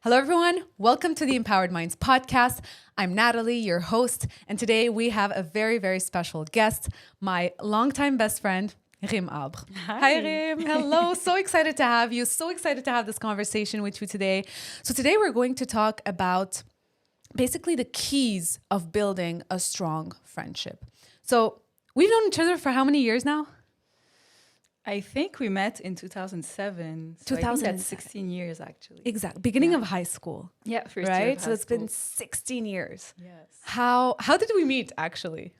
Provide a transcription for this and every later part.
Hello, everyone. Welcome to the Empowered Minds podcast. I'm Nathalie, your host, and today we have a very, very special guest, my longtime best friend, Habre. Hi, Rim. Hello. So excited to have you. So excited to have this conversation with you today. So today we're going to talk about basically the keys of building a strong friendship. So we've known each other for how many years now? I think we met in 2007. So I think that's 16 years, actually. Exactly. Beginning of high school. Yeah, first year right? of So high it's school. been 16 years. Yes. How did we meet, actually?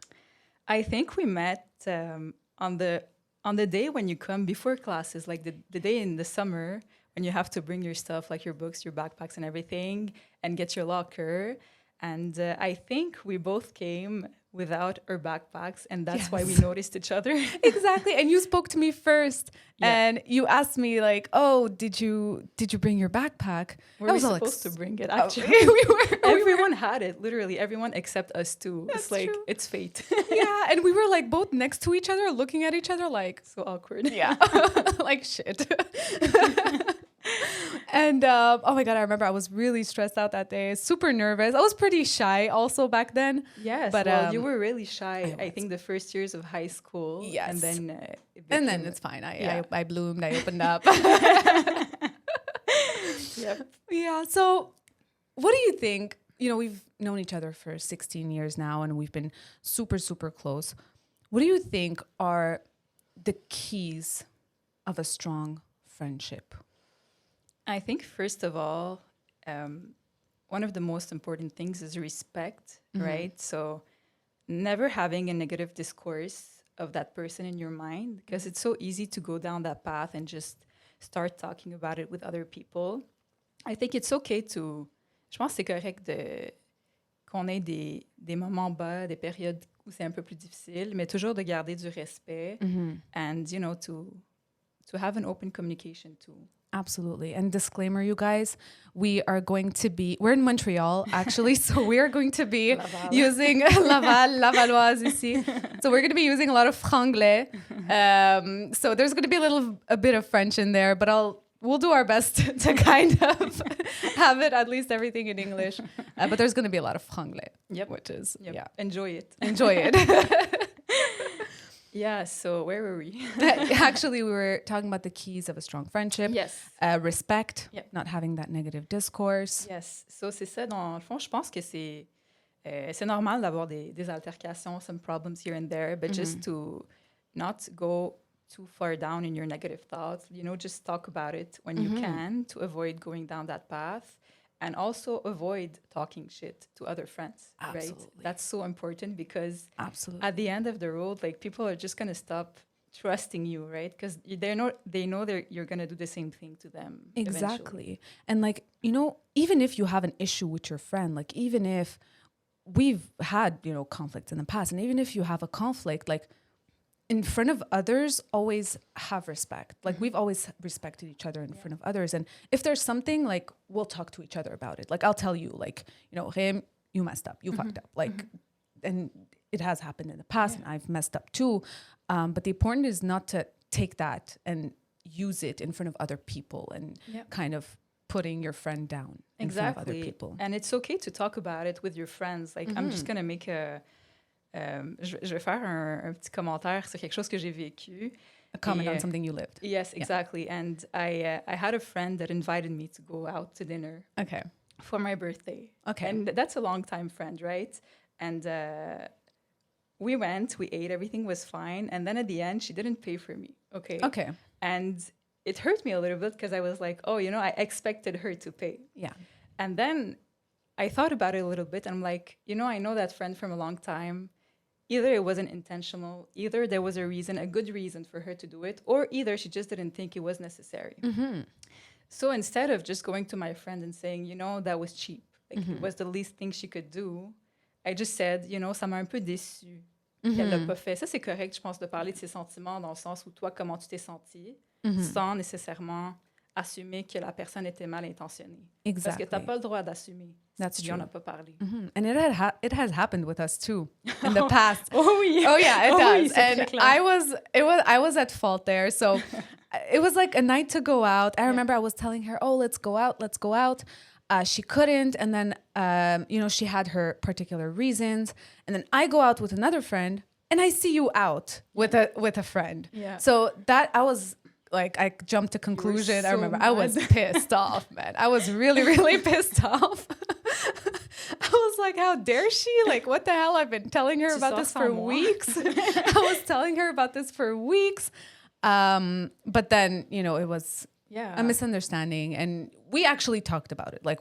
I think we met on the day when you come before classes, like the day in the summer when you have to bring your stuff, like your books, your backpacks and everything, and get your locker. And I think we both came without our backpacks, and that's why we noticed each other. Exactly. And you spoke to me first, Yeah. and you asked me like, "Oh, did you bring your backpack?" Were we supposed to bring it, actually? we were. Everyone had it, literally everyone except us two. That's It's like, true. it's fate. Yeah, and we were like both next to each other, looking at each other like, So awkward. yeah, like shit. And oh my God, I remember I was really stressed out that day, super nervous. I was pretty shy also back then. Yes, But, well, you were really shy. I I think the first years of high school. Yes. And then And then it's fine. I bloomed, I opened up. Yep. Yeah. So what do you think? You know, we've known each other for 16 years now and we've been super, super close. What do you think are the keys of a strong friendship? I think first of all, one of the most important things is respect, right? So never having a negative discourse of that person in your mind, because it's so easy to go down that path and just start talking about it with other people. I think it's okay to... Je pense que c'est correct qu'on ait des moments bas, des périodes où c'est un peu plus difficile, mais toujours de garder du respect and, you know, to have an open communication too. Absolutely. And disclaimer, you guys, we're in Montreal, actually. So we are going to be Laval. using Lavalloise ici. So we're going to be using a lot of franglais. So there's going to be a bit of French in there, but we'll do our best to kind of have it, at least everything in English. But there's going to be a lot of franglais, which is, Yep. Enjoy it. Enjoy it. Yeah, so where were we? Actually, we were talking about the keys of a strong friendship. Yes. Respect, Yep. not having that negative discourse. Yes. So c'est ça, dans le fond, je pense que c'est normal d'avoir des altercations, some problems here and there, but just to not go too far down in your negative thoughts, you know, just talk about it when you can to avoid going down that path. And also avoid talking shit to other friends, Absolutely. right? That's so important because Absolutely. at the end of the road, like people are just going to stop trusting you, right? Because they know you're going to do the same thing to them. Exactly. Eventually. And like, you know, even if you have an issue with your friend, like even if we've had, you know, conflicts in the past, and even if you have a conflict, like in front of others, always have respect. Like we've always respected each other in front of others. And if there's something, like we'll talk to each other about it. Like I'll tell you, like, you know, Rim, you messed up, you fucked up. Like, and it has happened in the past and I've messed up too. But the important is not to take that and use it in front of other people and kind of putting your friend down in front of other people. And it's okay to talk about it with your friends. Like I'm just going to make je vais faire un petit commentaire sur quelque chose que j'ai vécu. A comment on something you lived. Yes, exactly. And I had a friend that invited me to go out to dinner. Okay. For my birthday. Okay. And that's a long-time friend, right? And we went, we ate, everything was fine. And then at the end, she didn't pay for me. Okay. Okay. And it hurt me a little bit because I was like, oh, you know, I expected her to pay. Yeah. And then I thought about it a little bit. And I'm like, you know, I know that friend from a long time. Either it wasn't intentional, either there was a reason, a good reason for her to do it, or either she just didn't think it was necessary. So instead of just going to my friend and saying, you know, that was cheap, like it was the least thing she could do, I just said, you know, ça m'a un peu déçu qu'elle l'a pas fait. Ça, c'est correct, je pense, de parler de ses sentiments dans le sens où toi, comment tu t'es senti, sans nécessairement assumer que la personne était mal intentionnée. Exactly. Parce que t'as pas le droit d'assumer. That's si true. on n'a pas parlé. And it has happened with us too in the past. Oh oui. Oh yeah, it Oh does. oui, c'est And très clair. I was at fault there. So it was like a night to go out. I remember I was telling her, "Oh, let's go out." she couldn't, and then she had her particular reasons, and then I go out with another friend and I see you out with a friend. Yeah. So that I was like, I jumped to conclusion. so I remember mad. I was pissed off, man. I was really, really pissed off. I was like, how dare she? Like, what the hell? I've been telling her about this for weeks. I was telling her about this for weeks. But then, it was a misunderstanding, and we actually talked about it. Like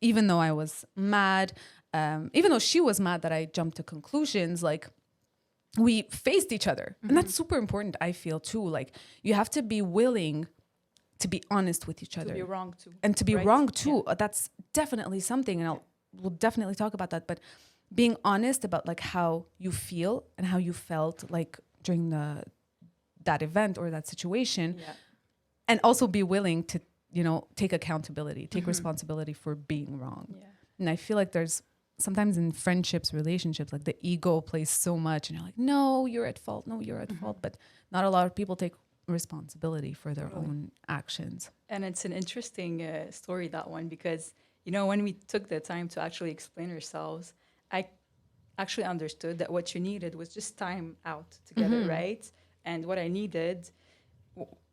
even though I was mad, even though she was mad that I jumped to conclusions, like we faced each other. And that's super important, I feel too. Like you have to be willing to be honest with each other. To be wrong too. And to be right? wrong too. That's definitely something. And we'll definitely talk about that. But being honest about like how you feel and how you felt like during that event or that situation. Yeah. And also be willing to, take accountability, take responsibility for being wrong. Yeah. And I feel like there's sometimes in friendships, relationships, like the ego plays so much and you're like, no, you're at fault. No, you're at fault. But not a lot of people take responsibility for their own actions. And it's an interesting story, that one, because, when we took the time to actually explain ourselves, I actually understood that what you needed was just time out together, right? And what I needed,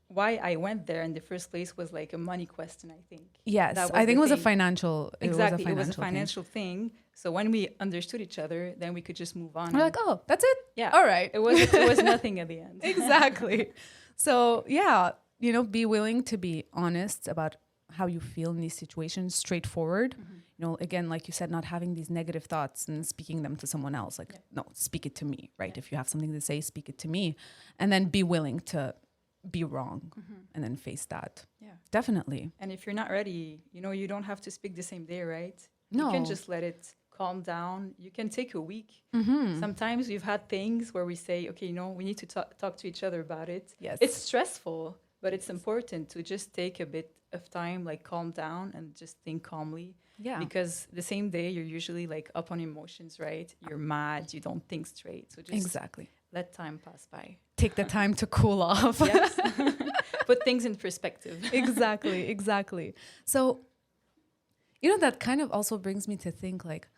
why I went there in the first place was like a money question, I think. Yes, I think it was a financial. Exactly, it was a financial thing. So when we understood each other, then we could just move on. We're like, oh, that's it? Yeah. All right. It was nothing at the end. Exactly. So yeah, be willing to be honest about how you feel in these situations, straightforward. Again, like you said, not having these negative thoughts and speaking them to someone else. Like, no, speak it to me, right? If you have something to say, speak it to me. And then be willing to be wrong and then face that. Yeah. Definitely. And if you're not ready, you don't have to speak the same day, right? No. You can just let it calm down. You can take a week. Sometimes we've had things where we say, okay, we need to talk to each other about it. Yes. It's stressful, but it's important to just take a bit of time, like calm down and just think calmly. Yeah. Because the same day you're usually like up on emotions, right? You're mad, you don't think straight. So just exactly. let time pass by. Take the time to cool off. Yes. Put things in perspective. Exactly. So, that kind of also brings me to think like,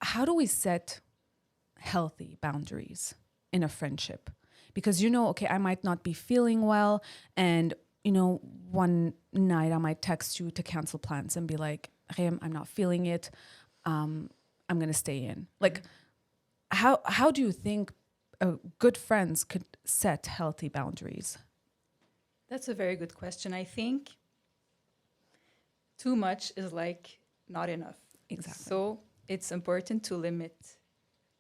how do we set healthy boundaries in a friendship? Because, okay, I might not be feeling well. And, one night I might text you to cancel plans and be like, hey, I'm not feeling it. I'm going to stay in. Like, how do you think good friends could set healthy boundaries? That's a very good question. I think too much is like not enough. Exactly. So it's important to limit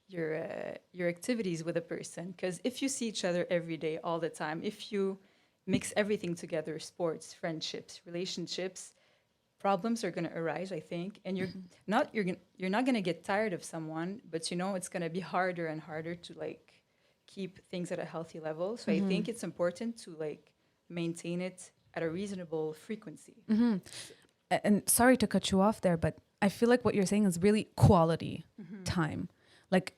your activities with a person, because if you see each other every day, all the time, if you mix everything together, sports, friendships, relationships, problems are going to arise, I think, and you're not going to get tired of someone, but it's going to be harder and harder to like keep things at a healthy level. So I think it's important to like maintain it at a reasonable frequency. And sorry to cut you off there, but I feel like what you're saying is really quality time. Like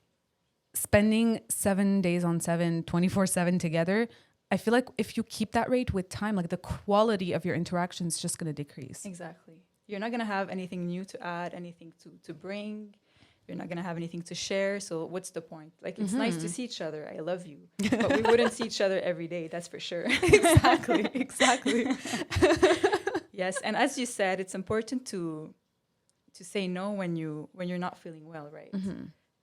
spending 7 days on 7, 24/7 together. I feel like if you keep that rate with time, like the quality of your interaction is just going to decrease. Exactly. You're not going to have anything new to add, anything to bring. You're not going to have anything to share. So what's the point? Like, it's nice to see each other. I love you. But we wouldn't see each other every day. That's for sure. Exactly. Yes. And as you said, it's important to say no when you're not feeling well, right?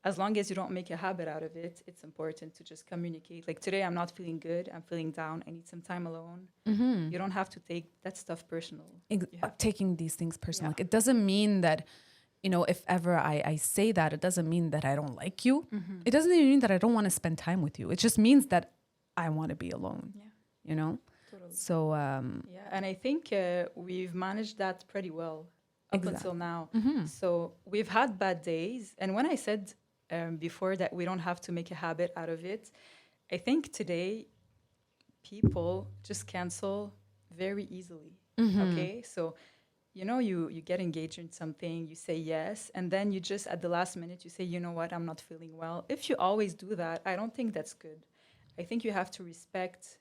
As long as you don't make a habit out of it, it's important to just communicate. Like, today I'm not feeling good. I'm feeling down. I need some time alone. You don't have to take that stuff personal. Taking these things personal. Like, it doesn't mean that, if ever I say that, it doesn't mean that I don't like you. It doesn't even mean that I don't want to spend time with you. It just means that I want to be alone, Totally. So, and I think we've managed that pretty well up until now. So we've had bad days. And when I said before that we don't have to make a habit out of it, I think today people just cancel very easily. Okay, so you get engaged in something, you say yes, and then you just at the last minute you say, you know what, I'm not feeling well. If you always do that, I don't think that's good. I think you have to respect.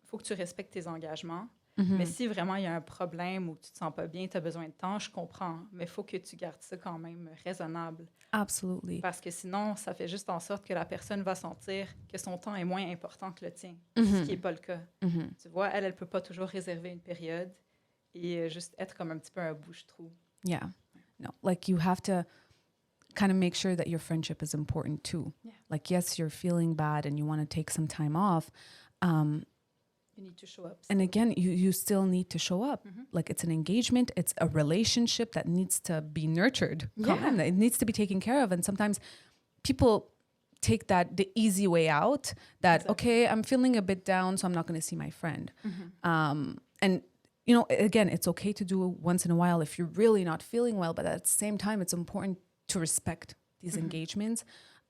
Faut que tu respectes tes engagements. Mais si vraiment il y a un problème ou tu te sens pas bien, tu as besoin de temps, je comprends. Mais il faut que tu gardes ça quand même raisonnable. Absolutely. Parce que sinon, ça fait juste en sorte que la personne va sentir que son temps est moins important que le tien, ce qui n'est pas le cas. Tu vois, elle peut pas toujours réserver une période et juste être comme un petit peu un bouche-trou. Yeah. No, like you have to kind of make sure that your friendship is important too. Yeah. Like, yes, you're feeling bad and you want to take some time off. You need to show up. And again, you still need to show up. Like, it's an engagement. It's a relationship that needs to be nurtured. Yeah. It needs to be taken care of. And sometimes people take the easy way out that, okay, I'm feeling a bit down, so I'm not going to see my friend. And, you know, again, it's okay to do it once in a while if you're really not feeling well. But at the same time, it's important to respect these engagements.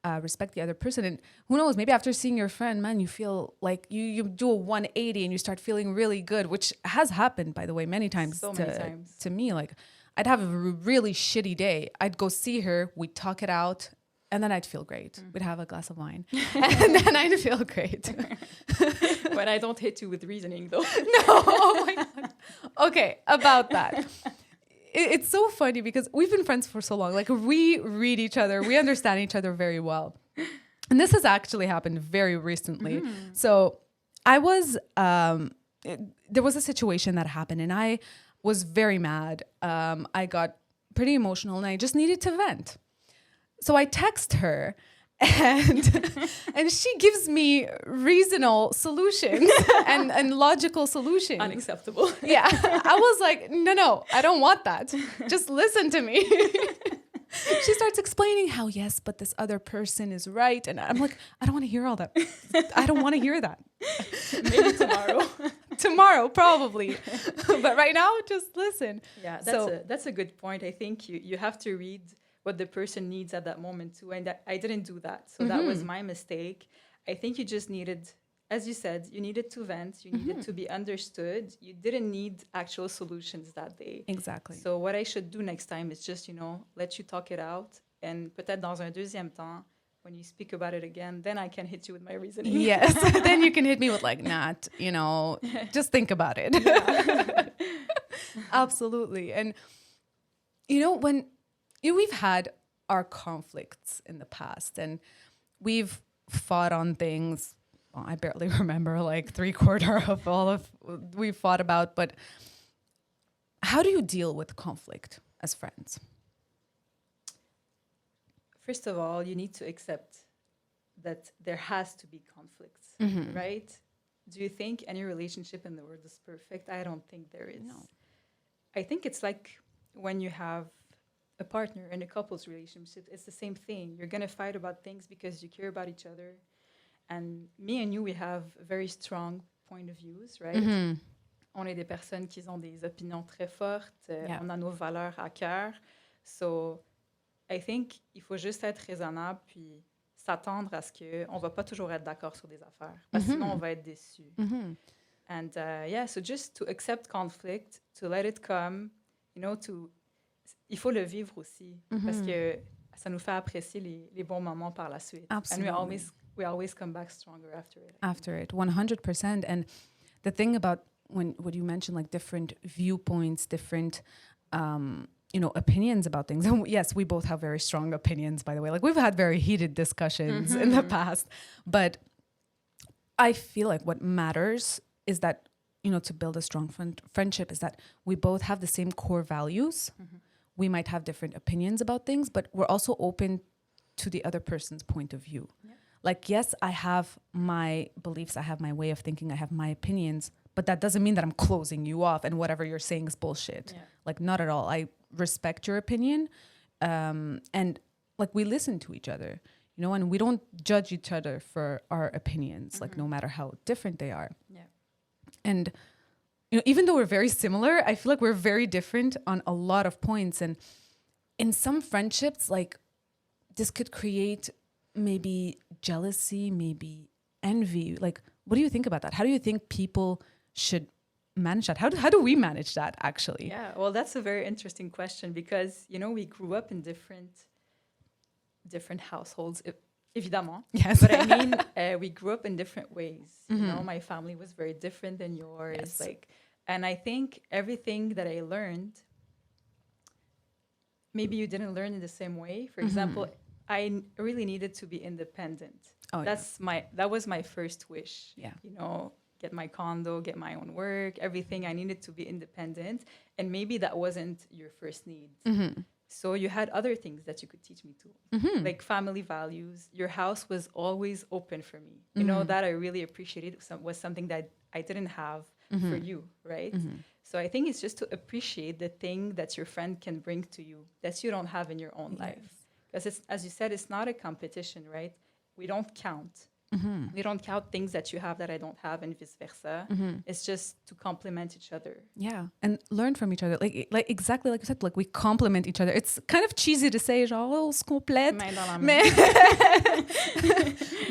Respect the other person. And who knows, maybe after seeing your friend, man, you feel like you do a 180 and you start feeling really good, which has happened, by the way, many times to me. Like, I'd have a really shitty day. I'd go see her, we'd talk it out, and then I'd feel great. We'd have a glass of wine, and then I'd feel great. But I don't hit you with reasoning, though. No, oh my God. Okay, about that. It's so funny because we've been friends for so long. Like, we read each other. We understand each other very well. And this has actually happened very recently. So I was, there was a situation that happened and I was very mad. I got pretty emotional and I just needed to vent. So I text her and she gives me reasonable solutions and logical solutions. Unacceptable. Yeah. I was like, no, I don't want that. Just listen to me. She starts explaining how, yes, but this other person is right. And I'm like, I don't want to hear all that. I don't want to hear that. Maybe tomorrow. Tomorrow, probably. But right now, just listen. Yeah, that's a good point. I think you have to read what the person needs at that moment too. And I didn't do that. So that was my mistake. I think you just needed, as you said, you needed to vent. You needed to be understood. You didn't need actual solutions that day. Exactly. So what I should do next time is just, let you talk it out. And peut-être dans un deuxième temps, when you speak about it again, then I can hit you with my reasoning. Yes. Then you can hit me with like, Nat, just think about it. Yeah. Absolutely. And, when we've had our conflicts in the past and we've fought on things. Well, I barely remember like 3/4 of all of we fought about, but how do you deal with conflict as friends? First of all, you need to accept that there has to be conflicts, right? Do you think any relationship in the world is perfect? I don't think there is. No. I think it's like when you have a partner in a couple's relationship, it's the same thing. You're going to fight about things because you care about each other. And me and you, we have very strong point of views, right? On est des personnes qui ont des opinions très fortes. On a nos valeurs à cœur. So, I think il faut juste être raisonnable puis s'attendre à ce qu'on ne va pas toujours être d'accord sur des affaires. Parce que sinon, on va être déçu. And so just to accept conflict, to let it come, il faut le vivre aussi, parce que ça nous fait apprécier les bons moments par la suite. Absolutely. And we always come back stronger after it. After it, 100%. And the thing about what you mentioned, like different viewpoints, different, opinions about things. And yes, we both have very strong opinions, by the way. Like, we've had very heated discussions in the past. But I feel like what matters is that, to build a strong friendship is that we both have the same core values. We might have different opinions about things, but we're also open to the other person's point of view. Yeah. Like, yes, I have my beliefs, I have my way of thinking, I have my opinions, but that doesn't mean that I'm closing you off and whatever you're saying is bullshit. Yeah. Like, not at all. I respect your opinion. And like, we listen to each other, and we don't judge each other for our opinions, like no matter how different they are. Yeah. And even though we're very similar, I feel like we're very different on a lot of points. And in some friendships, like, this could create maybe jealousy, maybe envy. Like, what do you think about that? How do you think people should manage that? How do we manage that, actually? Yeah, well, that's a very interesting question because, we grew up in different households. Évidemment. Yes. But I mean, we grew up in different ways. My family was very different than yours. Yes. Like, And I think everything that I learned, maybe you didn't learn in the same way. For example, really needed to be independent. Oh, That was my first wish. yeah. You know, get my condo, get my own work, everything. I needed to be independent. And maybe that wasn't your first need. So you had other things that you could teach me too, like family values. Your house was always open for me. You know, that I really appreciated was something that I didn't have for you, right? So I think it's just to appreciate the thing that your friend can bring to you that you don't have in your own life. Because it's, as you said, it's not a competition, right? We don't count. We don't count things that you have that I don't have, and vice versa. It's just to complement each other. Yeah, and learn from each other. Like exactly like you said, like we complement each other. It's kind of cheesy to say, genre, oh, on se complète. Main dans la main.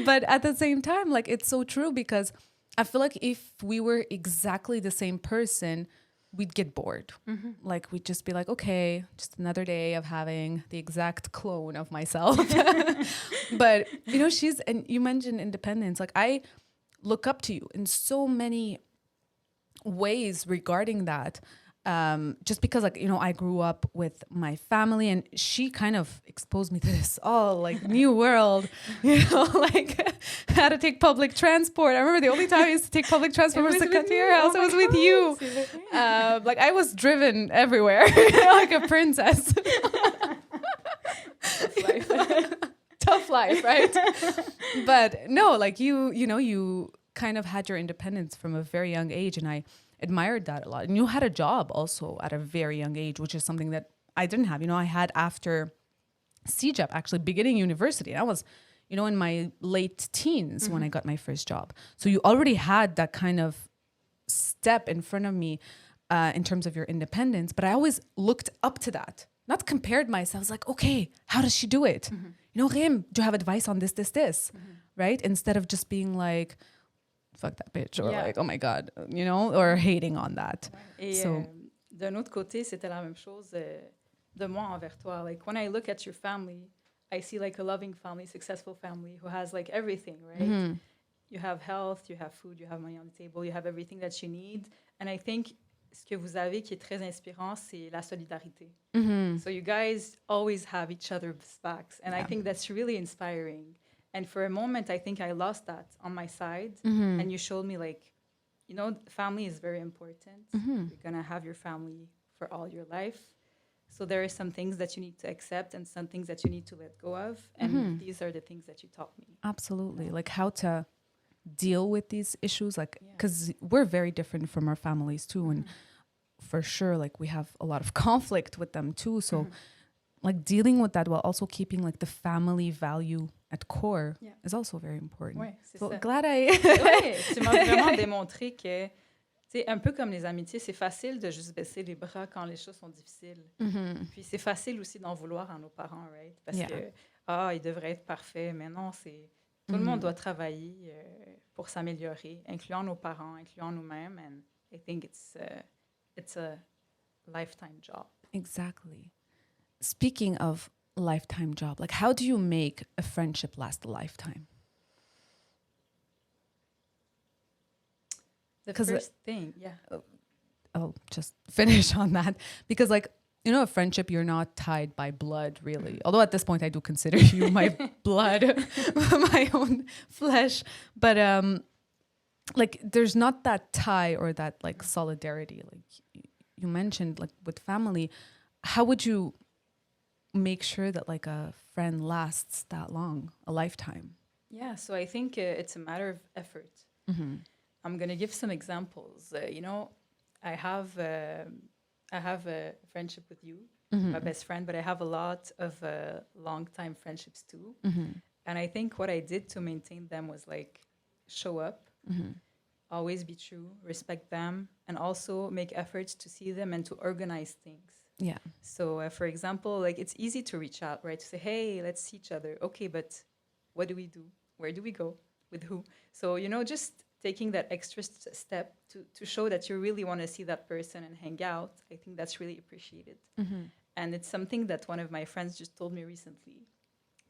But at the same time, like it's so true, because I feel like if we were exactly the same person, we'd get bored. Like we'd just be like, okay, just another day of having the exact clone of myself. But you know, and you mentioned independence. Like I look up to you in so many ways regarding that. Just because, like, you know, I grew up with my family, and she kind of exposed me to this like new world, you know, like how to take public transport. I remember the only time I used to take public transport was to come to your house. It was with you. Like I was driven everywhere like a princess. Tough life, right? But no, like you know, you kind of had your independence from a very young age, and I admired that a lot. And you had a job also at a very young age, which is something that I didn't have. You know, I had after CEGEP, actually beginning university. I was, you know, in my late teens when I got my first job. So you already had that kind of step in front of me in terms of your independence. But I always looked up to that, not compared myself. I was like, okay, how does she do it? You know, Rim, do you have advice on this, right? Instead of just being like, fuck that bitch, or like, oh my God, you know, or hating on that. Et d'un autre côté, c'était la même chose de moi envers toi. Like when I look at your family, I see like a loving family, successful family who has like everything, right? You have health, you have food, you have money on the table, you have everything that you need. And I think ce que vous avez qui est très inspirant, c'est la solidarité. So you guys always have each other's backs. And I think that's really inspiring. And for a moment, I think I lost that on my side. And you showed me like, you know, family is very important. You're going to have your family for all your life. So there are some things that you need to accept and some things that you need to let go of. And these are the things that you taught me. Absolutely. Like how to deal with these issues, like, because we're very different from our families too. And for sure, like we have a lot of conflict with them too. So like dealing with that while also keeping like the family value at core is also very important. Ouais, c'est so ça. glad I... Ouais, tu m'as vraiment démontré que, tu sais, un peu comme les amitiés, c'est facile de juste baisser les bras quand les choses sont difficiles. Puis c'est facile aussi d'en vouloir à nos parents, right? Parce que, ils devraient être parfaits. Mais non, c'est... Tout le monde doit travailler pour s'améliorer, incluant nos parents, incluant nous-mêmes. And I think it's a lifetime job. Exactly. Speaking of lifetime job, like how do you make a friendship last a lifetime? The first thing, I'll just finish on that, because like, you know, a friendship, you're not tied by blood really. Although at this point I do consider you my blood, my own flesh. But like there's not that tie or that like solidarity. Like you mentioned, like with family, how would you make sure that like a friend lasts that long, a lifetime? Yeah, so I think it's a matter of effort. I'm going to give some examples. You know, I have a friendship with you, my best friend, but I have a lot of long-time friendships too. And I think what I did to maintain them was like show up, always be true, respect them, and also make efforts to see them and to organize things. Yeah. So, for example, like it's easy to reach out, right? To say, hey, let's see each other. Okay, but what do we do? Where do we go? With who? So, you know, just taking that extra step to show that you really want to see that person and hang out, I think that's really appreciated. And it's something that one of my friends just told me recently.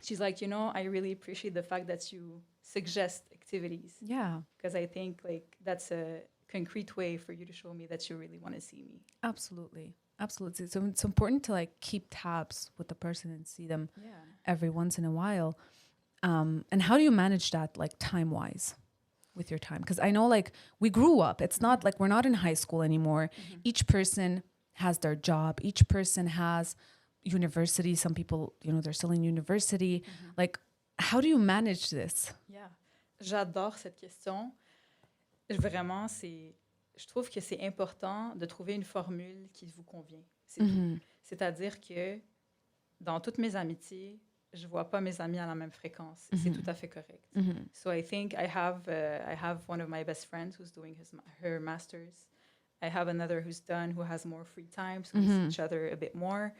She's like, you know, I really appreciate the fact that you suggest activities. Yeah. Because I think like that's a concrete way for you to show me that you really want to see me. Absolutely. Absolutely. So it's important to like keep tabs with the person and see them every once in a while. And how do you manage that like time-wise with your time? Because I know like we grew up. It's not like we're not in high school anymore. Each person has their job. Each person has university. Some people, you know, they're still in university. Like, how do you manage this? Yeah. J'adore cette question. Vraiment, je trouve que c'est important de trouver une formule qui vous convient. C'est tout. C'est-à-dire que dans toutes mes amitiés, je vois pas mes amis à la même fréquence. C'est tout à fait correct. So I think I have one of my best friends who's doing her master's. I have another who has more free time, so we see each other a bit more.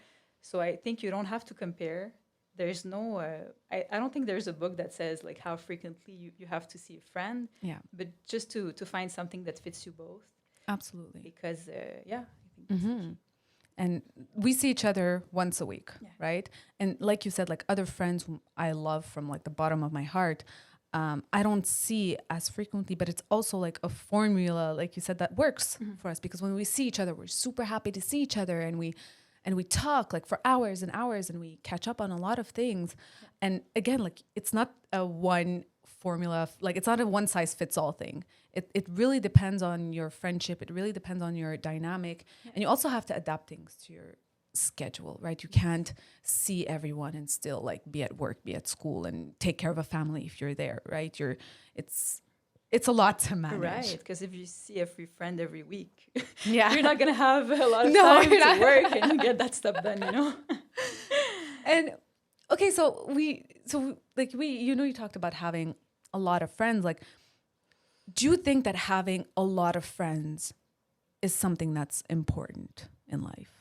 So I think you don't have to compare. There's no, I don't think there's a book that says like how frequently you have to see a friend. Yeah. But just to find something that fits you both. Absolutely. Because, I think that's key. And we see each other once a week, right? And like you said, like other friends whom I love from like the bottom of my heart, I don't see as frequently, but it's also like a formula, like you said, that works for us, because when we see each other, we're super happy to see each other, and we talk like for hours and hours, and we catch up on a lot of things. And again, like it's not a one formula, like it's not a one size fits all thing. It really depends on your friendship. It really depends on your dynamic. And you also have to adapt things to your schedule, right? You can't see everyone and still like be at work, be at school, and take care of a family if you're there, right? It's a lot to manage. Right, because if you see every friend every week, Yeah. you're not going to have a lot of time to work and get that stuff done, you know? And okay, so you talked about having a lot of friends. Like, do you think that having a lot of friends is something that's important in life?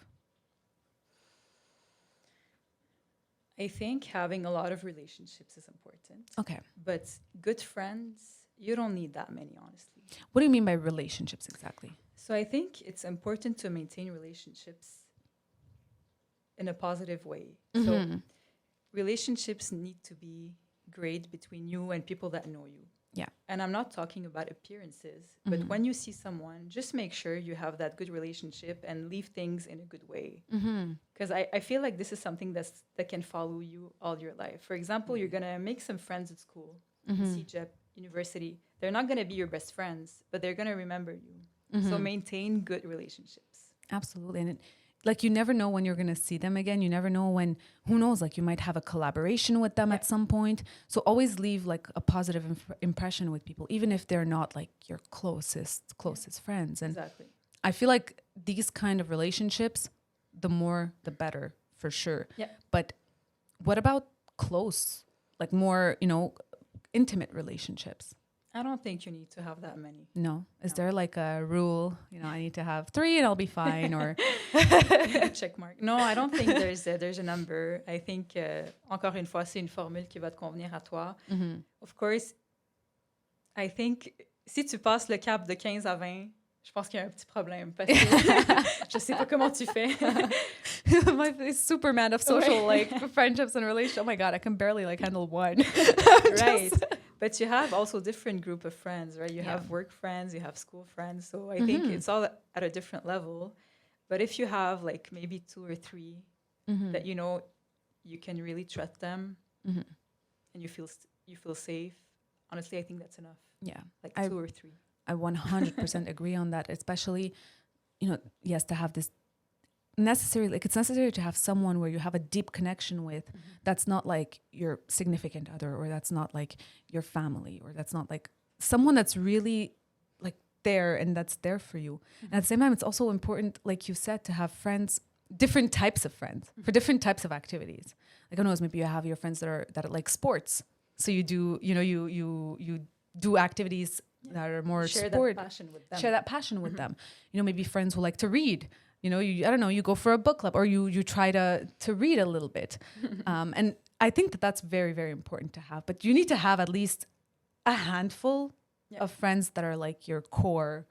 I think having a lot of relationships is important. Okay. But good friends, you don't need that many, honestly. What do you mean by relationships exactly? So I think it's important to maintain relationships in a positive way. So relationships need to be great between you and people that know you. Yeah. And I'm not talking about appearances, but when you see someone, just make sure you have that good relationship and leave things in a good way. Because I feel like this is something that can follow you all your life. For example, you're going to make some friends at school, CEGEP, university. They're not going to be your best friends, but they're going to remember you. So maintain good relationships. Absolutely. And like you never know when you're going to see them again. You never know when, who knows, like you might have a collaboration with them at some point. So always leave like a positive impression with people, even if they're not like your closest friends. And exactly. I feel like these kind of relationships, the more, the better for sure. Yeah. But what about close, like more, intimate relationships? I don't think you need to have that many. No. Is there like a rule? I need to have 3 and I'll be fine, or check mark. No, I don't think there's a number. I think encore une fois, c'est une formule qui va te convenir à toi. Of course, I think si tu passes le cap de 15 à 20, je pense qu'il y a un petit problème parce que je sais pas comment tu fais. My Superman of social like friendships and relationships. Oh my God, I can barely like handle one. Right. But you have also different group of friends, right? You have work friends, you have school friends. So I think it's all at a different level. But if you have like maybe 2 or 3 that you can really trust them and you feel safe, honestly, I think that's enough. Yeah. Like 2 or 3. I 100% agree on that, especially, yes, to have this it's necessary to have someone where you have a deep connection with. That's not like your significant other, or that's not like your family, or that's not like someone that's really like there and that's there for you. And at the same time, it's also important, like you said, to have friends, different types of friends for different types of activities. Like, I know, maybe you have your friends that are like sports. So you do, you do activities that are more Share sport. that passion with them. Share that passion with them. Maybe friends who like to read. I don't know, you go for a book club, or you try to read a little bit. And I think that's very, very important to have. But you need to have at least a handful of friends that are like your core,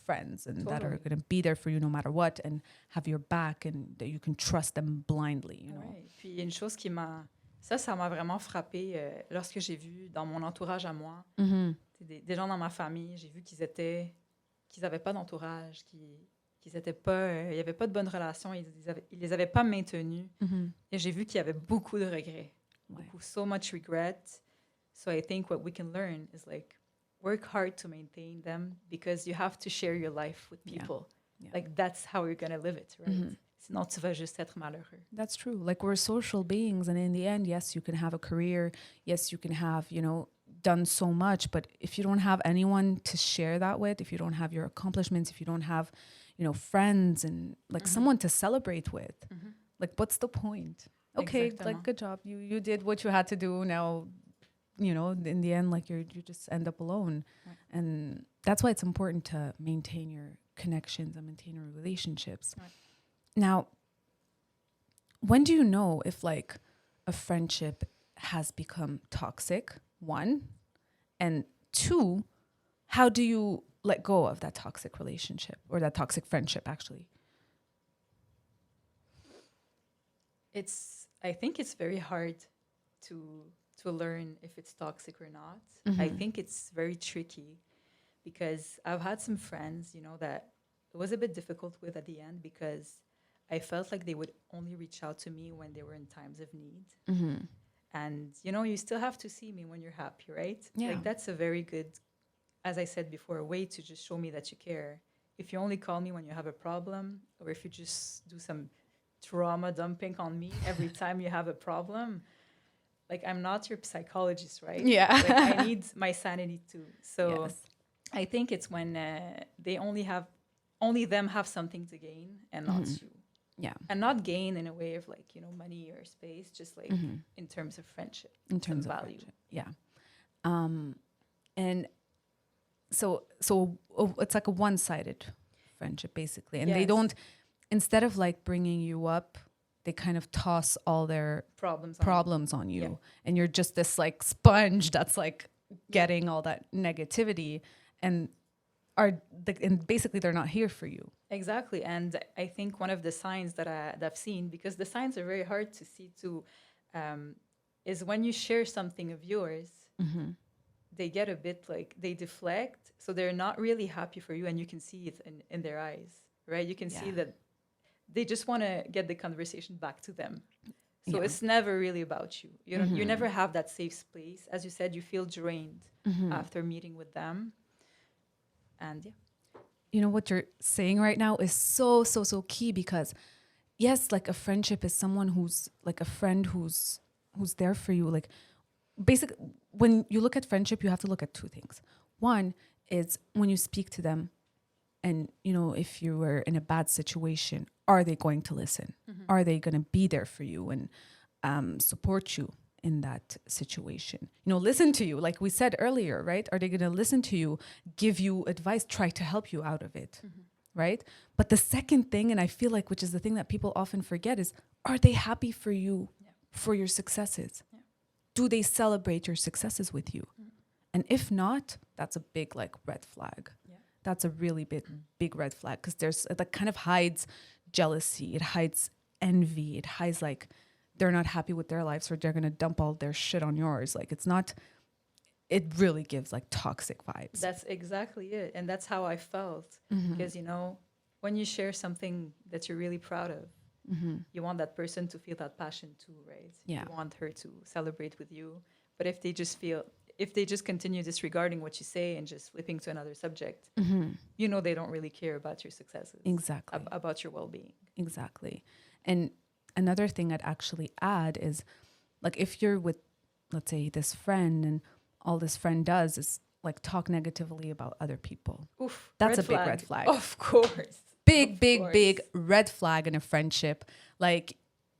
friends, and that are going to be there for you no matter what, and have your back, and that you can trust them blindly. Ouais. Puis il y a une chose qui ça m'a vraiment frappée lorsque j'ai vu dans mon entourage à moi, des gens dans ma famille, j'ai vu qu'ils étaient qu'ils n'avaient pas d'entourage, qu'ils étaient pas, il n'y avait pas de bonnes relations, ils les avaient pas maintenues. Et j'ai vu qu'il y avait beaucoup de regrets, beaucoup, so much regret. So I think what we can learn is like work hard to maintain them because you have to share your life with people. Like that's how you're gonna live it, right? Sinon tu vas juste être malheureux. That's true. Like we're social beings, and in the end, yes, you can have a career. Yes, you can have, done so much, but if you don't have anyone to share that with, if you don't have your accomplishments, if you don't have, friends and like someone to celebrate with, like what's the point? Okay, like good job. You did what you had to do. Now, in the end, like you just end up alone. Right. And that's why it's important to maintain your connections and maintain your relationships. Right. Now, when do you know if like a friendship has become toxic? One, and two, how do you let go of that toxic relationship or that toxic friendship actually? I think it's very hard to learn if it's toxic or not. I think it's very tricky because I've had some friends, that it was a bit difficult with at the end because I felt like they would only reach out to me when they were in times of need. And, you still have to see me when you're happy, right? Yeah. Like that's a very good, as I said before, a way to just show me that you care. If you only call me when you have a problem, or if you just do some trauma dumping on me every time you have a problem, like I'm not your psychologist, right? Yeah. Like I need my sanity too. So Yes. I think it's when they only them have something to gain and not you. Yeah. And not gain in a way of like, money or space, just like in terms of friendship. In terms of value. friendship. Yeah. And so it's like a one-sided friendship basically. And they don't, instead of like bringing you up, they kind of toss all their problems on you. Yeah. And you're just this like sponge that's like getting all that negativity and and basically they're not here for you. Exactly. And I think one of the signs that I've seen, because the signs are very hard to see too, is when you share something of yours, they get a bit like, they deflect. So they're not really happy for you. And you can see it in their eyes, right? You can see that they just want to get the conversation back to them. So it's never really about you. You never have that safe space. As you said, you feel drained after meeting with them. And what you're saying right now is so key because yes, like a friendship is someone who's like a friend who's there for you. Like basically when you look at friendship, you have to look at two things. One is when you speak to them and, if you were in a bad situation, are they going to listen? Are they going to be there for you and support you in that situation? Listen to you, like we said earlier, right? Are they going to listen to you, give you advice, try to help you out of it, right? But the second thing, and I feel like, which is the thing that people often forget, is are they happy for you, for your successes? Yeah. Do they celebrate your successes with you? And if not, that's a big like red flag. Yeah. That's a really big red flag because it like kind of hides jealousy, it hides envy, it hides like they're not happy with their lives or they're going to dump all their shit on yours. Like it really gives like toxic vibes. That's exactly it. And that's how I felt. Because, when you share something that you're really proud of, you want that person to feel that passion too, right? Yeah. You want her to celebrate with you. But if they just continue disregarding what you say and just flipping to another subject, they don't really care about your successes. Exactly. About your well-being. Exactly. And another thing I'd actually add is like if you're with, let's say, this friend and all this friend does is like talk negatively about other people. Oof, that's a big red flag. Of course. Big red flag in a friendship. Like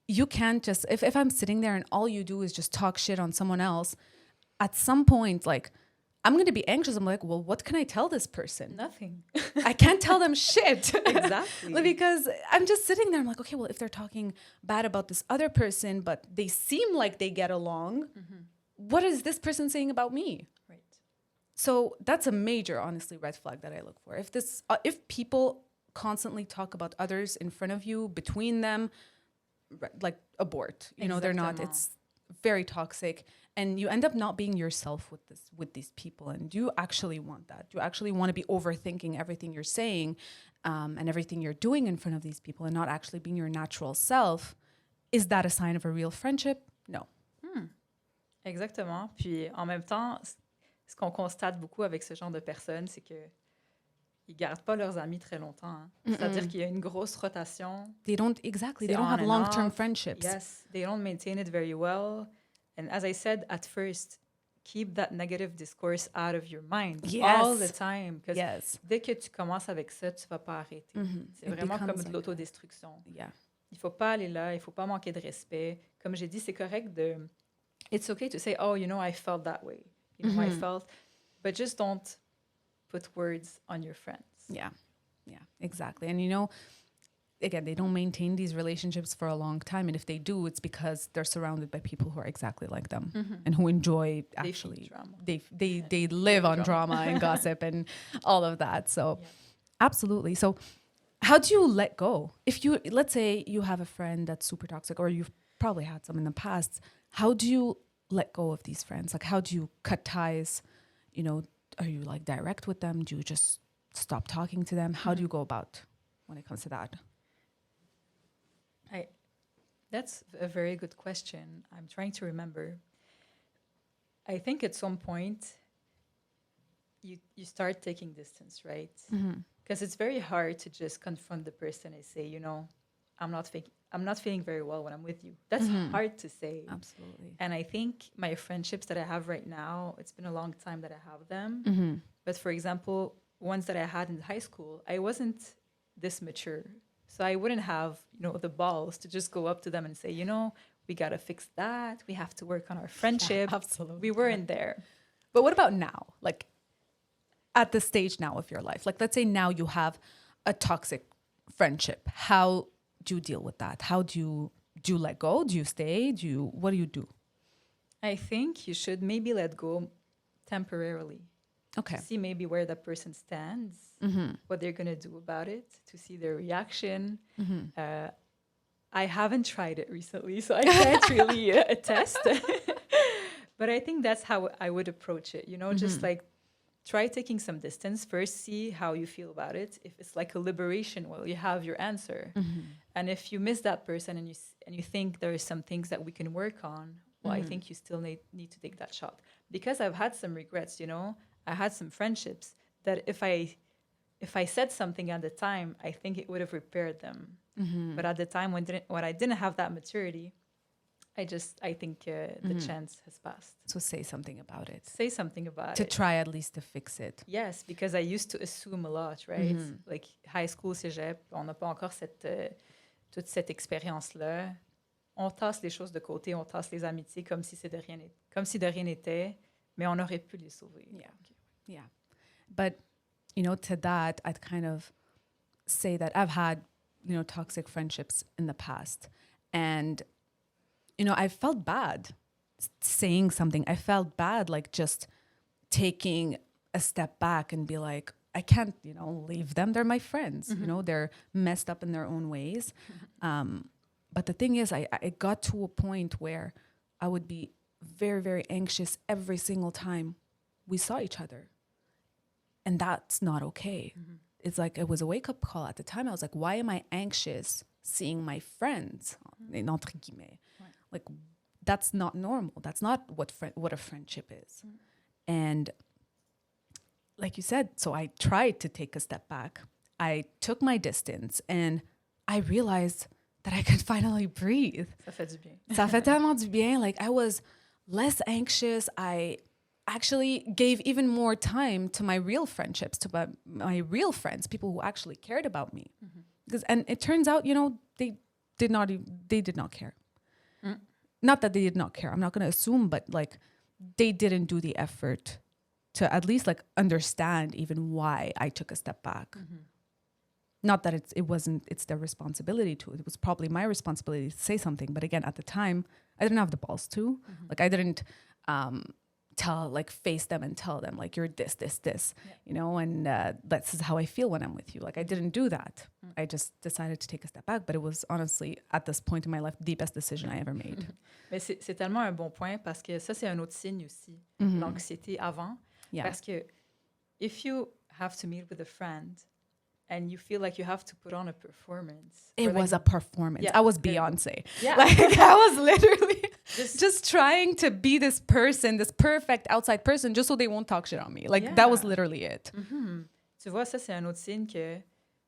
you can't just, if I'm sitting there and all you do is just talk shit on someone else, at some point, like I'm going to be anxious. I'm like, well, what can I tell this person? Nothing. I can't tell them shit. Exactly. Because I'm just sitting there. I'm like, okay, well, if they're talking bad about this other person, but they seem like they get along, what is this person saying about me? Right. So that's a major, honestly, red flag that I look for. If people constantly talk about others in front of you, between them, like abort. They're not. It's very toxic. and you end up not being yourself with these people. And do you actually want that? Do you actually want to be overthinking everything you're saying and everything you're doing in front of these people and not actually being your natural self? Is that a sign of a real friendship? No. Exactement. Puis en même temps, ce qu'on constate beaucoup avec ce genre de personnes, c'est que ils gardent pas leurs amis très longtemps. Hein. C'est-à-dire qu'il y a une grosse rotation. They don't have long-term friendships. Yes, they don't maintain it very well. And as I said at first, keep that negative discourse out of your mind all the time. Because dès que tu commences avec ça, tu vas pas arrêter. C'est vraiment comme de l'autodestruction. Yeah. Il faut pas aller là, il faut pas manquer de respect. Comme j'ai dit, c'est correct de... It's okay to say, oh, I felt that way. I felt... But just don't put words on your friends. Yeah, exactly. And again, they don't maintain these relationships for a long time. And if they do, it's because they're surrounded by people who are exactly like them and who enjoy actually... They live on drama and gossip and all of that. So absolutely. So how do you let go? Let's say you have a friend that's super toxic, or you've probably had some in the past, how do you let go of these friends? Like, how do you cut ties? Are you like direct with them? Do you just stop talking to them? How do you go about when it comes to that? That's a very good question. I'm trying to remember. I think at some point you start taking distance, right? Because it's very hard to just confront the person and say, I'm not feeling very well when I'm with you. That's hard to say. Absolutely. And I think my friendships that I have right now, it's been a long time that I have them. But for example, ones that I had in high school, I wasn't this mature. So I wouldn't have, the balls to just go up to them and say, we got to fix that. We have to work on our friendship. Yeah, absolutely. We weren't there. But what about now? Like at the stage now of your life? Like, let's say now you have a toxic friendship. How do you deal with that? How do you let go? Do you stay? What do you do? I think you should maybe let go temporarily. Okay. To see maybe where that person stands, what they're going to do about it, to see their reaction. I haven't tried it recently, so I can't really attest. But I think that's how I would approach it, just like try taking some distance first, see how you feel about it. If it's like a liberation, well, you have your answer. And if you miss that person and you think there are some things that we can work on, well, I think you still need to take that shot. Because I've had some regrets, I had some friendships that if I said something at the time, I think it would have repaired them. But at the time when I didn't have that maturity, I think the chance has passed. So say something about it. Say something about it. To try at least to fix it. Yes, because I used to assume a lot, right? Like high school, cégep, on n'a pas encore toute cette expérience-là. On tasse les choses de côté, on tasse les amitiés comme si de rien n'était, mais on aurait pu les sauver. Yeah. But, to that, I'd kind of say that I've had, toxic friendships in the past. And, I felt bad saying something. I felt bad, like just taking a step back and be like, I can't, leave them. They're my friends. They're messed up in their own ways. But the thing is, I got to a point where I would be very, very anxious every single time we saw each other. And that's not okay. It's like, it was a wake-up call at the time. I was like, why am I anxious seeing my friends? Entre guillemets. Right. Like, that's not normal. That's not what a friendship is. And like you said, so I tried to take a step back. I took my distance and I realized that I could finally breathe. Ça fait du bien. Ça fait tellement du bien. Like, I was less anxious. I actually gave even more time to my real friendships, to my real friends, people who actually cared about me. And it turns out, they did not care. Not that they did not care. I'm not going to assume, but like they didn't do the effort to at least like understand even why I took a step back. Not that it's their responsibility to. It was probably my responsibility to say something. But again, at the time, I didn't have the balls to. Like I didn't face them and tell them like, you're this, Yeah. you know, and this is how I feel when I'm with you. Like, I didn't do that. I just decided to take a step back. But it was honestly, at this point in my life, the best decision I ever made. Mais c'est tellement un bon point parce que ça, c'est un autre signe aussi, l'anxiété avant. Yeah. Parce que if you have to meet with a friend and you feel like you have to put on a performance. It was a performance. Yeah, I was Beyonce. Yeah. Like, I was literally just trying to be this person, this perfect outside person, just so they won't talk shit on me. Like, that was literally it. Mm-hmm. Tu vois, ça, c'est un autre signe que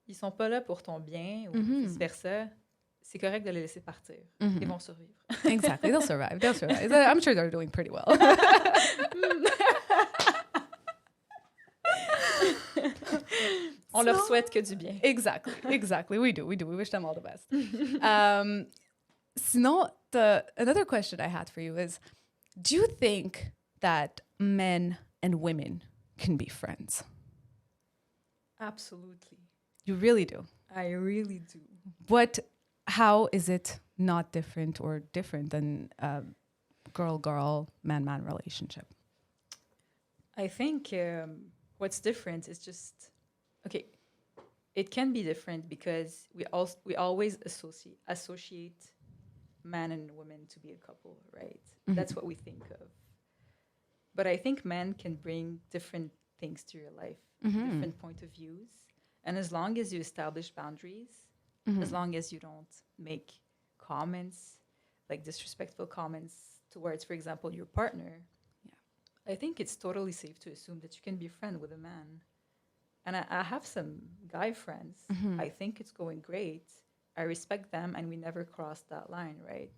ils sont pas là pour ton bien ou vice-versa. C'est correct de les laisser partir. Ils vont survivre. Exactly. They'll survive. I'm sure they're doing pretty well. On leur souhaite que du bien. Exactly. We do. We wish them all the best. Sinon, another question I had for you is, do you think that men and women can be friends? Absolutely. You really do? I really do. How is it not different or different than girl-girl, man-man relationship? I think what's different is just, okay, it can be different because we always associate man and woman to be a couple, right? That's what we think of. But I think men can bring different things to your life, different point of views. And as long as you establish boundaries, as long as you don't make comments, like disrespectful comments towards, for example, your partner, I think it's totally safe to assume that you can be a friend with a man. And I have some guy friends. I think it's going great. I respect them, and we never crossed that line, right?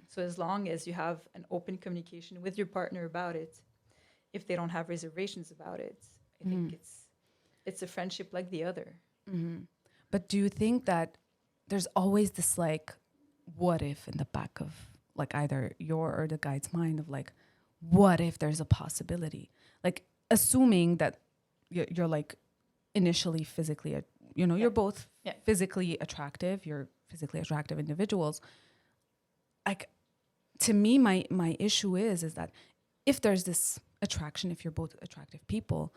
So as long as you have an open communication with your partner about it, if they don't have reservations about it, I think it's a friendship like the other. But do you think that there's always this like, what if in the back of like either your or the guy's mind of like, what if there's a possibility? Like, assuming that you're like initially physically, you're both physically attractive, you're physically attractive individuals. Like, to me, my issue is that if there's this attraction, if you're both attractive people,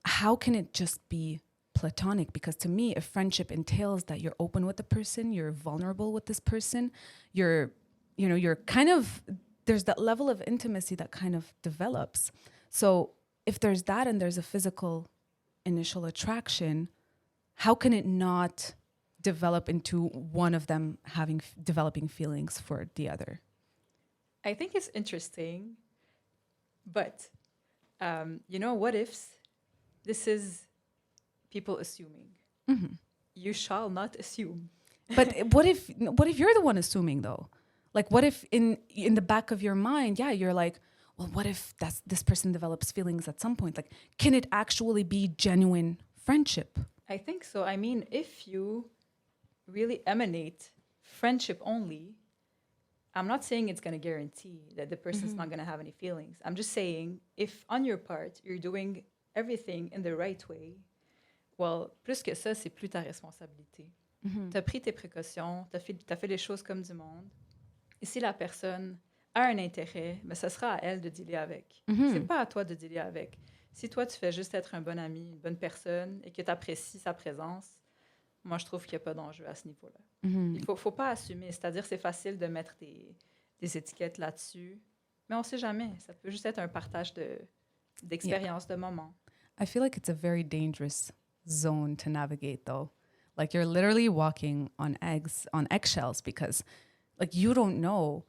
how can it just be platonic? Because to me, a friendship entails that you're open with the person, you're vulnerable with this person, you're kind of, there's that level of intimacy that kind of develops. So if there's that and there's a physical initial attraction, how can it not develop into one of them developing feelings for the other? I think it's interesting, but what ifs? This is people assuming. You shall not assume. But what if you're the one assuming though? Like, what if in the back of your mind, you're like, well, what if this person develops feelings at some point? Like, can it actually be genuine friendship? I think so. I mean, if you really emanate friendship only, I'm not saying it's going to guarantee that the person's not going to have any feelings. I'm just saying, if on your part, you're doing everything in the right way, well, plus que ça, c'est plus ta responsabilité. T'as pris tes précautions, t'as fait les choses comme du monde. Et si la personne a un intérêt, mais ça sera à elle de dealer avec. C'est pas à toi de dealer avec. Si toi, tu fais juste être un bon ami, une bonne personne, et que tu apprécies sa présence, moi, je trouve qu'il n'y a pas d'enjeu à ce niveau-là. Il faut pas assumer. C'est-à-dire, c'est facile de mettre des étiquettes là-dessus, mais on ne sait jamais. Ça peut juste être un partage d'expérience, de moments. I feel like it's a very dangerous zone to navigate, though. Like, you're literally walking on eggshells, because like, you don't know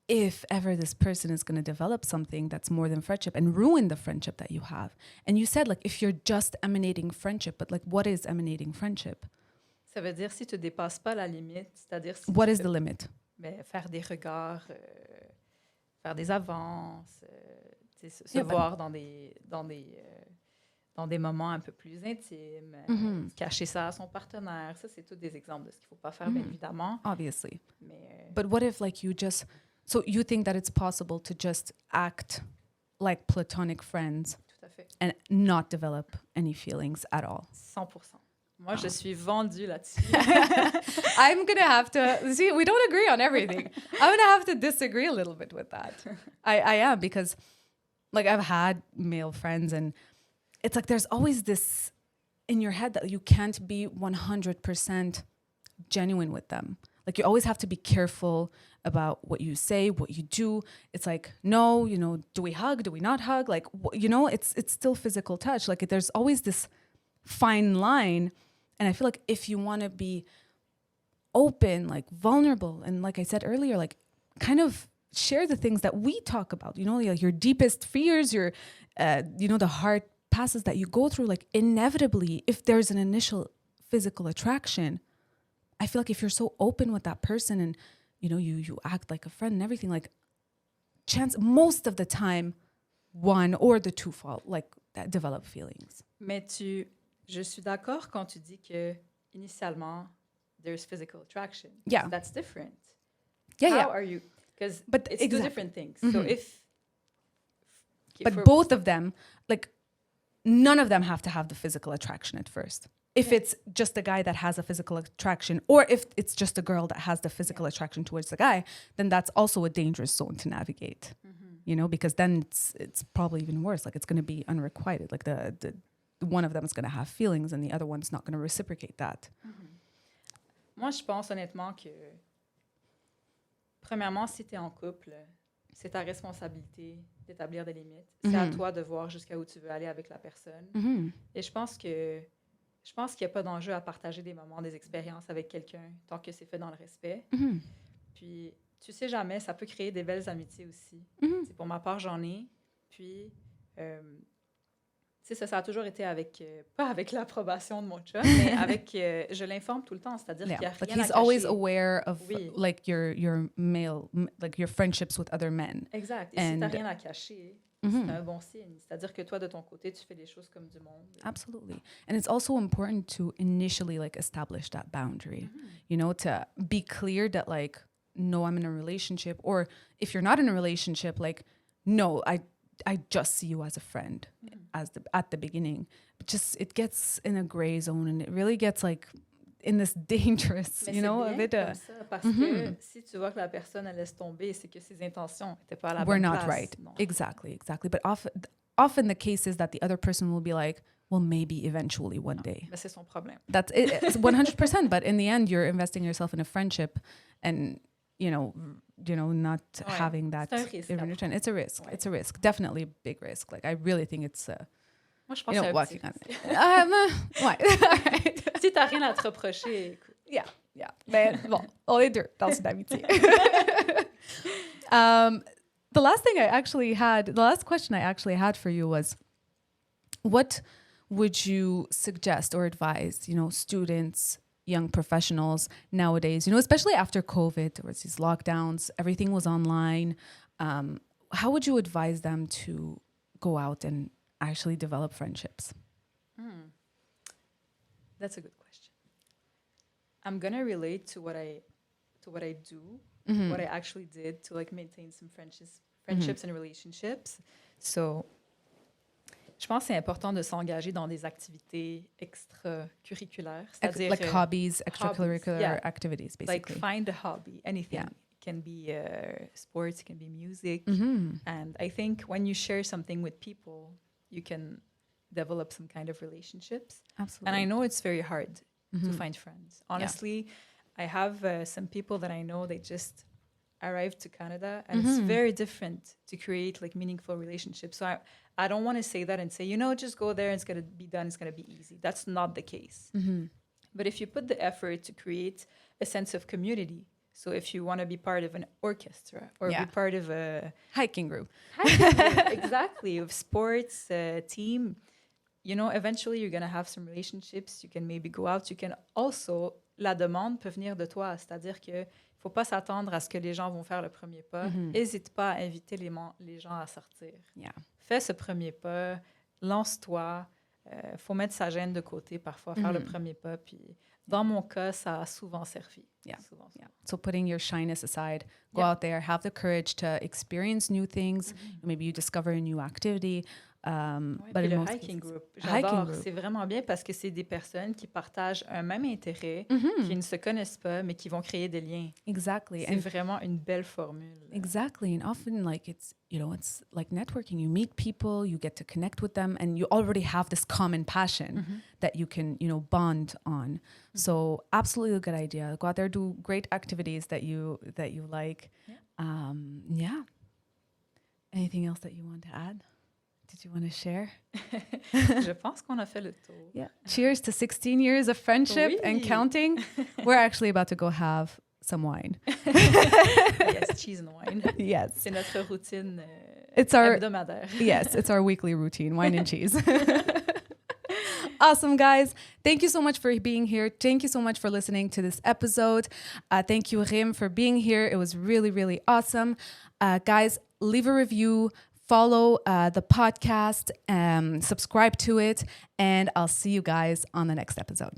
if ever this person is going to develop something that's more than friendship and ruin the friendship that you have. And you said, like, if you're just emanating friendship, but like, what is emanating friendship? Ça veut dire si tu dépasses pas la limite, c'est-à-dire si what is the limit? Faire des regards, faire des avances, se voir dans des moments un peu plus intimes, cacher ça à son partenaire. Ça, c'est tous des exemples de ce qu'il ne faut pas faire, bien évidemment. Obviously. Mais, but what if, like, so you think that it's possible to just act like platonic friends tout à fait. And not develop any feelings at all? 100%. Moi, je suis vendue là-dessus. I'm going to have to... See, we don't agree on everything. I'm going to have to disagree a little bit with that. I am, because like I've had male friends, and it's like there's always this in your head that you can't be 100% genuine with them. Like you always have to be careful about what you say, what you do. It's like, no, do we hug? Do we not hug? Like, it's still physical touch. Like there's always this fine line. And I feel like if you want to be open, like vulnerable, and like I said earlier, like kind of share the things that we talk about, like your deepest fears, your, the hard passes that you go through, like inevitably, if there's an initial physical attraction, I feel like if you're so open with that person and, you act like a friend and everything, like most of the time, one or the two fall, like that develop feelings. Mais je suis d'accord quand tu dis que initialement there's physical attraction. Yeah. That's different. Yeah, How are you? Because it's exactly. two different things. So But both of them, like none of them have to have the physical attraction at first. If it's just a guy that has a physical attraction, or if it's just a girl that has the physical attraction towards the guy, then that's also a dangerous zone to navigate. Because then it's probably even worse. Like it's going to be unrequited. Like the one of them is going to have feelings and the other one's not going to reciprocate that. Moi, je pense honnêtement que, premièrement, si tu es en couple, c'est ta responsabilité d'établir des limites. C'est à toi de voir jusqu'à où tu veux aller avec la personne. Et je pense qu'il n'y a pas d'enjeu à partager des moments, des expériences avec quelqu'un tant que c'est fait dans le respect. Puis, tu sais jamais, ça peut créer des belles amitiés aussi. Pour ma part, j'en ai. Puis, ça a toujours été pas avec l'approbation de mon chum, mais avec, je l'informe tout le temps, c'est-à-dire qu'il n'y a rien à cacher. He's always aware of like your male, like your friendships with other men. Exact. Et si tu n'as rien à cacher, c'est un bon signe. C'est-à-dire que toi, de ton côté, tu fais les choses comme du monde. Absolutely. And it's also important to initially like establish that boundary, to be clear that like, no, I'm in a relationship. Or if you're not in a relationship, like, no, I just see you as a friend at the beginning. But just it gets in a gray zone and it really gets like in this dangerous, Mais a bit. Comme ça, parce que si tu vois que la personne elle laisse tomber, c'est que ses intentions n'étaient pas à la bonne place. We're not right. Non. Exactly. But often the case is that the other person will be like, well, maybe eventually one day. Mais c'est son problème. That's it. It's 100%. But in the end, you're investing yourself in a friendship, and not having that in return. It's a risk. Ouais. It's a risk. Definitely a big risk. Like I really think it's. Moi, je pense que c'est working on it. Ouais. Si t'as rien à te reprocher, écoute. Yeah. Mais bon, on est deux dans cette amitié. The last question I actually had for you was, what would you suggest or advise, students, young professionals nowadays, especially after COVID, there was these lockdowns, everything was online. How would you advise them to go out and actually develop friendships? That's a good question. I'm gonna relate to what I do, what I actually did to like maintain some friendships and relationships. So, je pense que c'est important de s'engager dans des activités extracurriculaires, c'est-à-dire like hobbies, extracurricular activities, basically. Like find a hobby, anything. Yeah. It can be sports, it can be music, and I think when you share something with people, you can develop some kind of relationships. Absolutely. And I know it's very hard to find friends. Honestly, I have some people that I know, they just arrived to Canada, and it's very different to create like meaningful relationships. So I don't want to say that and say, just go there and it's going to be done, it's going to be easy. That's not the case. But if you put the effort to create a sense of community, so if you want to be part of an orchestra or be part of a hiking group, exactly, of sports team, eventually you're going to have some relationships. You can maybe go out. You can also, la demande peut venir de toi. C'est-à-dire que faut pas s'attendre à ce que les gens vont faire le premier pas. Hésite pas à inviter les gens à sortir. Yeah. Fais ce premier pas, lance-toi. Faut mettre sa gêne de côté parfois, faire le premier pas. Puis dans mon cas, ça a souvent servi. Yeah. So putting your shyness aside, go out there, have the courage to experience new things. Maybe you discover a new activity. Ouais, but puis in le most hiking cases, group, hiking j'adore. group. C'est vraiment bien parce que c'est des personnes qui partagent un même intérêt, qui ne se connaissent pas, mais qui vont créer des liens. Exactly. C'est vraiment une belle formule. Exactly. And often like it's like networking. You meet people, you get to connect with them, and you already have this common passion that you can, bond on. So absolutely a good idea. Go out there, do great activities that you like. Yeah. Anything else that you want to add? Did you want to share? Je pense qu'on a fait le tour. Yeah. Cheers to 16 years of friendship and counting. We're actually about to go have some wine. Yes, cheese and wine. Yes. C'est notre routine hebdomadaire. Yes, it's our weekly routine, wine and cheese. Awesome, guys. Thank you so much for being here. Thank you so much for listening to this episode. Thank you, Rim, for being here. It was really, really awesome. Guys, leave a review, follow the podcast, subscribe to it, and I'll see you guys on the next episode.